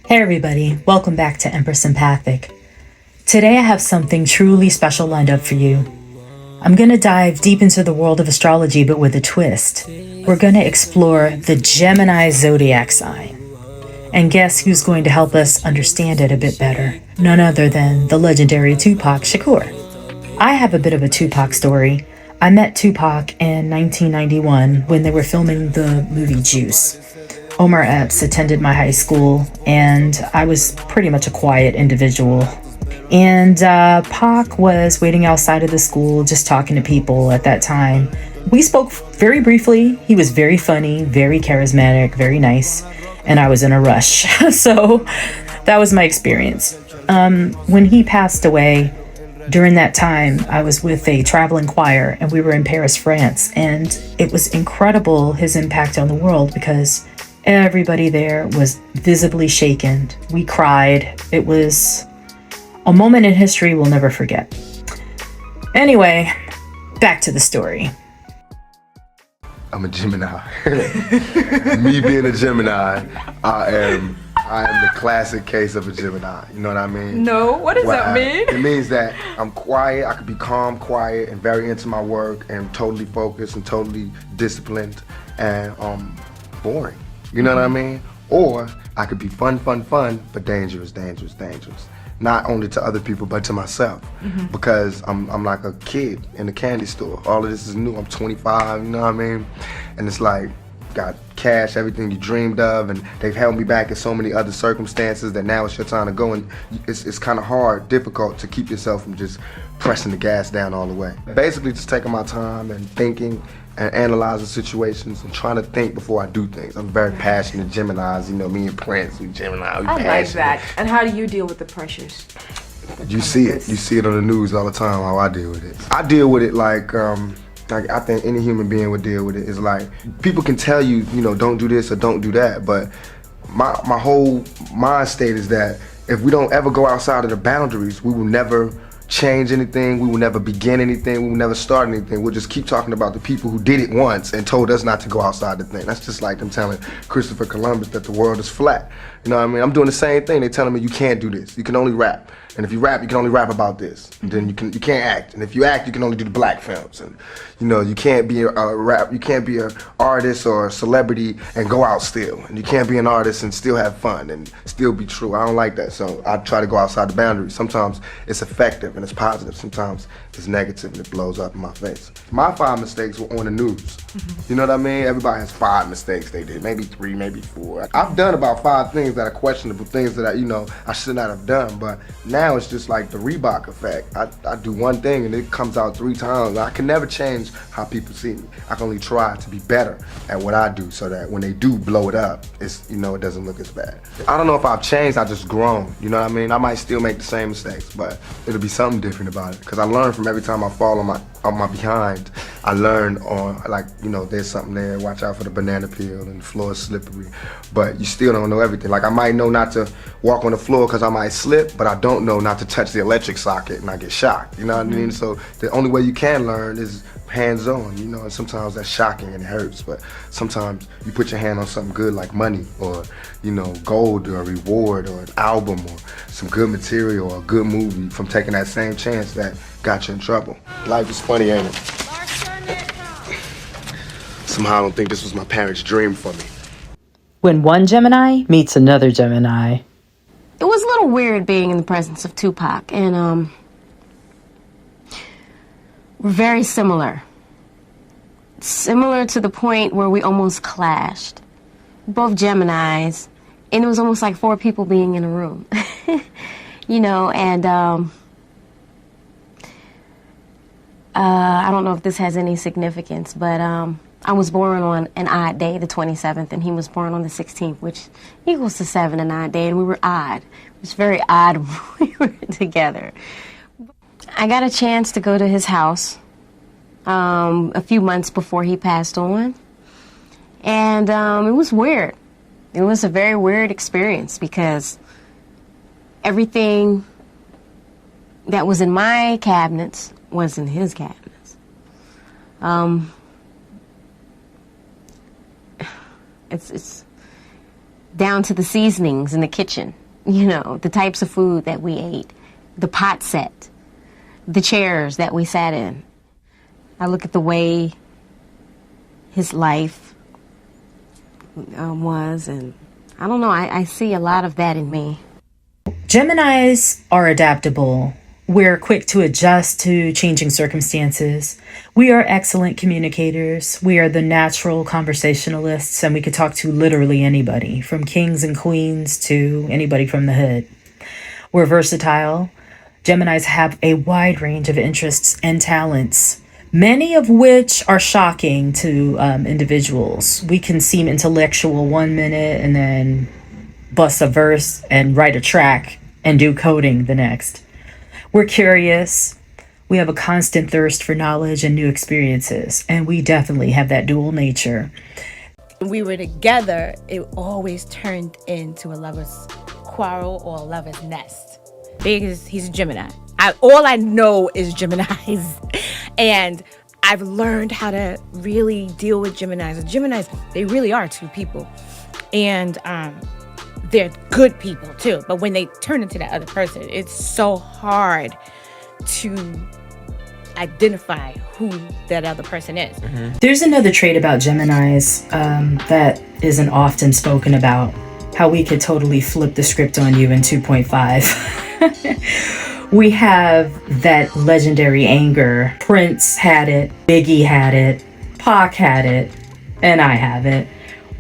Hey everybody, welcome back to Empress Empathic. Today I have something truly special lined up for you. I'm going to dive deep into the world of astrology, but with a twist. We're going to explore the Gemini zodiac sign. And guess who's going to help us understand it a bit better? None other than the legendary Tupac Shakur. I have a bit of a Tupac story. I met Tupac in 1991 when they were filming the movie Juice. Omar Epps attended my high school, and I was pretty much a quiet individual. And Pac was waiting outside of the school, just talking to people at that time. We spoke very briefly. He was very funny, very charismatic, very nice, and I was in a rush. So that was my experience. When he passed away, during that time, I was with a traveling choir, and we were in Paris, France, and it was incredible, his impact on the world, because everybody there was visibly shaken. We cried. It was a moment in history we'll never forget. Anyway, back to the story. I'm a Gemini. Me being a Gemini, I am the classic case of a Gemini. You know what I mean? No, what does that mean? It means that I'm quiet, I could be calm, quiet, and very into my work, and totally focused and totally disciplined, and boring. You know what I mean? Or I could be fun, but dangerous. Not only to other people, but to myself. Because I'm like a kid in a candy store. All of this is new. I'm 25, you know what I mean? And it's like, got cash, everything you dreamed of, and they've held me back in so many other circumstances that now it's your time to go, and it's kind of hard, difficult to keep yourself from just pressing the gas down all the way. Basically just taking my time and thinking and analyzing situations and trying to think before I do things. I'm very passionate. Geminis, you know, me and Prince, we Gemini, we passionate. I like that. And how do you deal with the pressures? You see it. You see it on the news all the time, how I deal with it. I deal with it like I think any human being would deal with it. It's like, people can tell you, you know, don't do this or don't do that, but my whole mind state is that if we don't ever go outside of the boundaries, we will never change anything, we will never begin anything, we will never start anything. We'll just keep talking about the people who did it once and told us not to go outside the thing. That's just like them telling Christopher Columbus that the world is flat. You know what I mean? I'm doing the same thing. They're telling me you can't do this. You can only rap. And if you rap, you can only rap about this. And then you can't act. And if you act, you can only do the black films. And you know, you can't be you can't be an artist or a celebrity and go out still. And you can't be an artist and still have fun and still be true. I don't like that. So I try to go outside the boundaries. Sometimes it's effective and it's positive. Sometimes it's negative and it blows up in my face. My 5 mistakes were on the news. You know what I mean? Everybody has 5 mistakes they did, maybe 3, maybe 4. I've done about 5 things that are questionable, things that I should not have done, but now it's just like the Reebok effect. I do one thing and it comes out 3 times. I can never change how people see me. I can only try to be better at what I do so that when they do blow it up, it's, you know, it doesn't look as bad. I don't know if I've changed, I've just grown, you know what I mean? I might still make the same mistakes, but it'll be something different about it, because I learn from every time I fall on my behind. I learn on, like, you know, there's something there, watch out for the banana peel and the floor is slippery, but you still don't know everything. Like, I might know not to walk on the floor because I might slip, but I don't know not to touch the electric socket and I get shocked, you know what I mean? So the only way you can learn is hands-on, you know, and sometimes that's shocking and it hurts, but sometimes you put your hand on something good like money or, you know, gold or a reward or an album or some good material or a good movie from taking that same chance that got you in trouble. Life is funny, ain't it? Somehow I don't think this was my parents' dream for me. When one Gemini meets another Gemini. It was a little weird being in the presence of Tupac, and we're very similar. Similar to the point where we almost clashed. Both Geminis, and it was almost like 4 people being in a room. You know, and I don't know if this has any significance, but I was born on an odd day, the 27th, and he was born on the 16th, which equals to 7, an odd day, and we were odd. It was very odd when we were together. I got a chance to go to his house a few months before he passed on, and it was weird. It was a very weird experience because everything that was in my cabinets was in his cabinets. down to the seasonings in the kitchen, you know, the types of food that we ate, the pot set, the chairs that we sat in. I look at the way his life was, and I don't know, I see a lot of that in me. Geminis are adaptable. We're quick to adjust to changing circumstances. We are excellent communicators. We are the natural conversationalists, and we could talk to literally anybody, from kings and queens to anybody from the hood. We're versatile. Geminis have a wide range of interests and talents, many of which are shocking to individuals. We can seem intellectual one minute and then bust a verse and write a track and do coding the next. We're curious. We have a constant thirst for knowledge and new experiences, and we definitely have that dual nature. When we were together, it always turned into a lover's quarrel or a lover's nest. Because he's a Gemini. All I know is Geminis. And I've learned how to really deal with Geminis. Geminis, they really are two people. And they're good people too. But when they turn into that other person, it's so hard to identify who that other person is. There's another trait about Geminis that isn't often spoken about. How we could totally flip the script on you in 2.5. We have that legendary anger. Prince had it, Biggie had it, Pac had it, and I have it.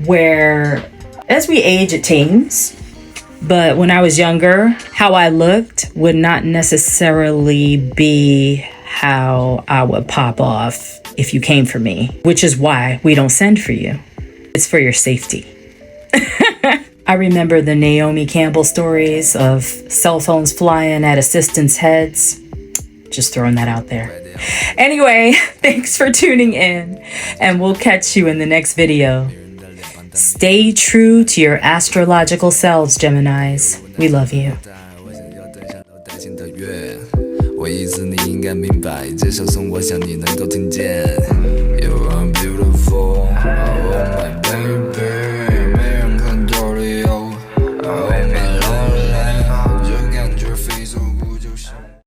Where as we age, it tames. But when I was younger, how I looked would not necessarily be how I would pop off if you came for me, which is why we don't send for you. It's for your safety. I remember the Naomi Campbell stories of cell phones flying at assistants' heads. Just throwing that out there. Anyway, thanks for tuning in, and we'll catch you in the next video. Stay true to your astrological selves, Geminis. We love you. 我意思你应该明白，这首颂我想你能够听见。